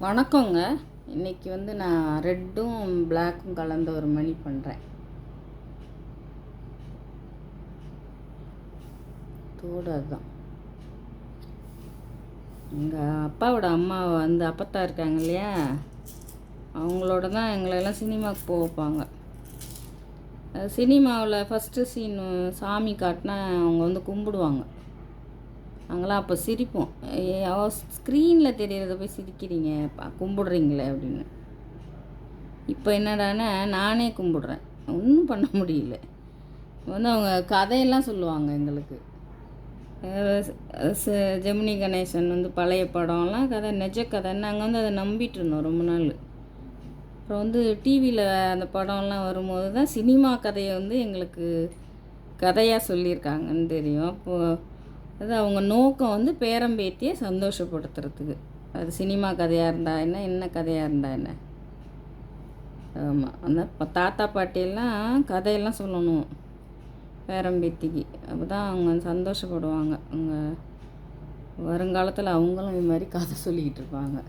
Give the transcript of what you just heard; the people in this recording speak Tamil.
வணக்கங்க. இன்றைக்கி நான் ரெட்டும் பிளாக்கும் கலந்த ஒரு மணி பண்ணுறேன். தோடு அதுதான். எங்கள் அப்பாவோட அம்மா அப்பத்தா இருக்காங்க இல்லையா, அவங்களோட தான் எங்களெல்லாம் சினிமாவுக்கு போக வைப்பாங்க. சினிமாவில் ஃபஸ்ட்டு சீனு சாமி காட்டினா அவங்க கும்பிடுவாங்க. நாங்களாம் அப்போ சிரிப்போம். ஸ்க்ரீனில் தெரியறத போய் சிரிக்கிறீங்க, கும்பிடுறீங்களே அப்படின்னு. இப்போ என்னடான்னா நானே கும்பிடுறேன். ஒன்றும் பண்ண முடியல. அவங்க கதையெல்லாம் சொல்லுவாங்க எங்களுக்கு. ஜெமினி கணேசன் பழைய படம்லாம் கதை, நிஜ கதை. நாங்கள் அதை நம்பிட்டு இருந்தோம் ரொம்ப நாள். அப்புறம் டிவியில் அந்த படம்லாம் வரும்போது தான் சினிமா கதையை எங்களுக்கு கதையாக சொல்லியிருக்காங்கன்னு தெரியும். அப்போது அது அவங்க நோக்கம் பேரம்பேத்தியை சந்தோஷப்படுத்துறதுக்கு. அது சினிமா கதையாக இருந்தால் என்ன கதையாக இருந்தால் என்ன. ஆமாம், அந்த தாத்தா பாட்டியெல்லாம் கதையெல்லாம் சொல்லணும் பேரம்பேத்திக்கு. அப்போ தான் அவங்க சந்தோஷப்படுவாங்க. அவங்க வருங்காலத்தில் அவங்களும் இது மாதிரி கதை சொல்லிக்கிட்டு இருப்பாங்க.